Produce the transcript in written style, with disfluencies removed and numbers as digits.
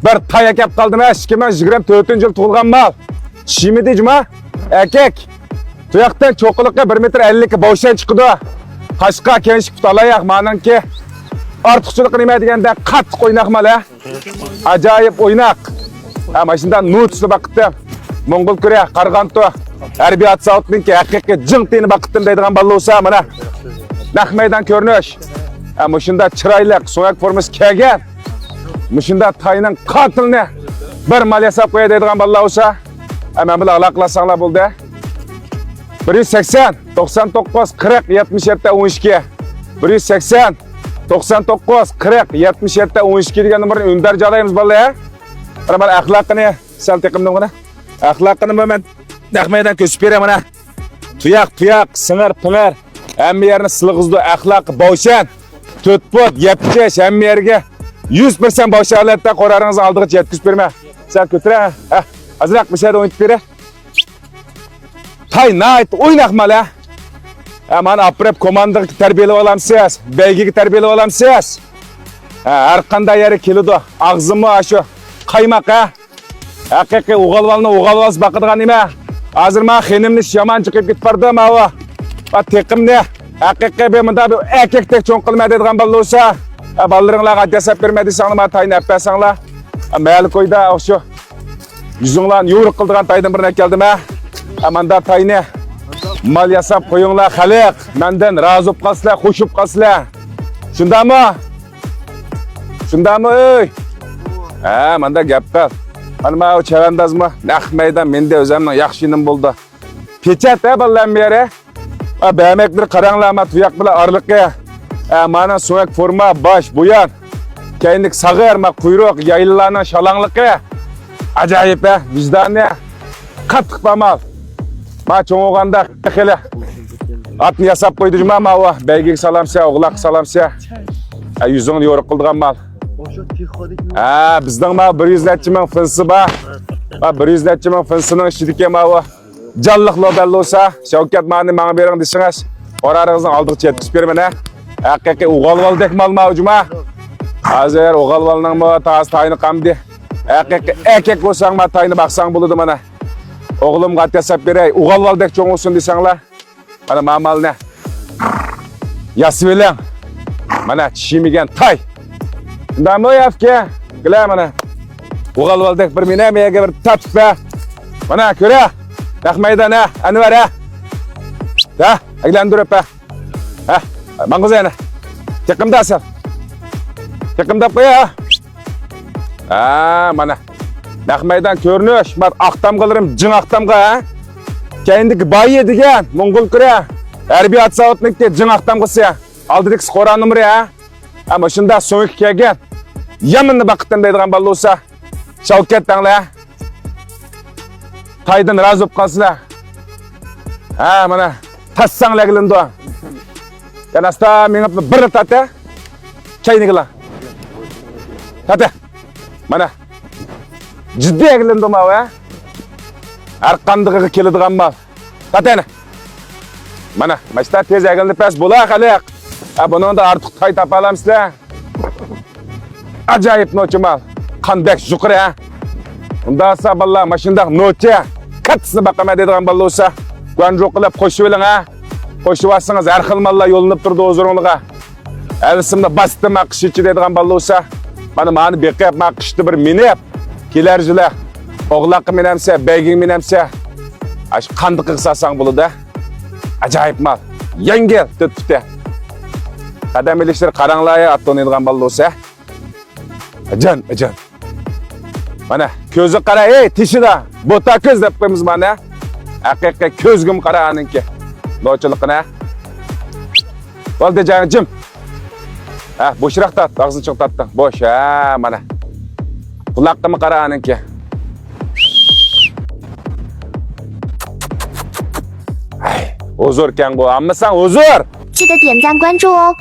Bir tay akap kaldım ha. 2024 yıl tuğulgan mal. Şimi deyicim ha? Erkek. Tuyaktan çokulukka 1,50 m boşan çıkıdı. Kaşka kenşik tutalayak manan ki. Artıkçılık nime degende kattık oynak mal ha. Acayip oynak. Ama şimdi nutslu baktım. Mongol küre, kargantu. Harbiy atsavutmin ki hakiki jıngtini baktım deydigan balla olsa mana. Nak meydan körünüş. Ama şunda çıraylık, soyak forması kegen. Müşünde tayının katilini bir mal yasap koya deydigan balla olsa. Hemen bile alaklasanglar buldu. 180, 99, 40, 77, 12. 180, 99, 40, 77, 12 degan numarni undar jalaymiz balla ya. Bana ahlakını sal teqimdim gana. Ahlakını ben nakmeydan kösüp berem mana. Tuyak, sınır, pınar. Hem yerini sılığızdı, ahlakı, boşan. Tütbot, yepkeş, hem yerge. 100% boşanlıkta korarınızı aldığı yetküs berme. Sen kötüre, hazırak bir şey de oynayıp beri. Tay nait oynak mala. Aman aprep komandık terbiyeli olamsız. Belgiki terbiyeli olamsız. Arkanda yeri kilidi. Ağzımı aşı. Kaymak ha. Hakiki uğalvalını bakıdığan nime. Hazır ma xenimni yaman çıkıp git bardım hava. Tekim ne? Hakiki ben bunda bir erkektek çoğun kılma dediğin ballı olsa. Ballarınla adresap vermedi sana ma tayını yapmasanla. Meyali koyda şu. Yüzünle yumruk kıldığın taydan birine geldim ha. Amanda tayını mal yasap koyunla halik. Menden razı olup kalsıla, hoşup kalsıla. Şunda mı? Şunda mı ey? Manda gap kal. Hanıma o çevendaz mı? Nak meydan mende özümden yaxşının buldu. Peçet ballan beri. Bəyemekleri karanlama tuyak bile arlıkı. Mana soyak forma baş buyan. Keyinlik sağı erma kuyruk yayıllanan şalanlıkı. Acayip vicdanı. Katık bamal. Ma çoğuğanda hele. Atını yasap koyducum ama o. Beygik salamsa, oğlak salamsa. Yüzünü yoruk kıldığan mal. Bizden ma 100 letçimin fınsı ba. 100 letçimin fınsının şidike ma o. Canlıqlı belli olsa, Şevket mani bana verin desiniz. Orarınızın aldıkça yetkisi vermene. Hakiki uğalval dek mal ma ucuma. Hazır uğalvalının mı tağız tayını kamdi. Hakiki erkek olsan ma tayını baksan buludu bana. Oğlum kat yasap berey, uğalval dek çoğun olsun desenler. Bana ma mal ne? Yasvelen. Bana çişimigen tay. Bundan mı yafki? Gile bana. Uğalval dek bir mine meyege bir tat be. Bana köre. Nakmeydan ha, Anwar ha. Ha, aglan durup ha. Ha, manguz ya. Çekimde asal. Çekimde koya ha. Mana. Nakmeydan körünüş. Mat aktam kalırım, cın aktam ha. Kendiki bayi degen, Mongol küre. Harbiy atsavutnikte cın aktam kısı. Aldıdık skoran numara ha. Ama şunda soğuk kegen. Yamanlı bakıttan deydiğin ballı olsa. Şevket tanla ha. Taydan razı olup kalsıla. Mana tassan lagilin doğa. Yani hasta mengap bir tate. Çay nigila. Tate. Mana. Ciddi lagilin doğa ya. Arkandığı kilidğan mal. Tate ne? Mana. Maçta tez lagilin pes bula kalik. Bunun da artık tay tapalam size. Acayip noçu mal. Kanbek şükür ya. Unda saballa maşında noçu. Katsını bakama dediğin ballı olsa. Guanjok qilib qo'shib oling ha. Qo'shib olsangiz har xil mallar yo'linib turdi o'zingizga. Elsimda bastım aqishchi dediğin ballı olsa. Mani beqib maqishni bir minib kelar yili o'g'laqi menamsa, beyging menamsa. Ash qandiq qilsang bo'ladi. Acayip mal. Yengil tutdi. Qadam ilishtir qaranglar at o'ynaydigan ballı olsa. Ajan. Mana ko'zi qara, ey tishida. Bota ko'z deb qo'ymiz mana. Hakiki ko'zgim qara'ninki. No'chilikni. Bo'ldi janjim. Bo'shroq tat, og'zini chiq tatdi. Bo'sh, mana. Quloqqa qara'ninki. Huzur kan bu, amma sen huzur. 记得点赞关注哦。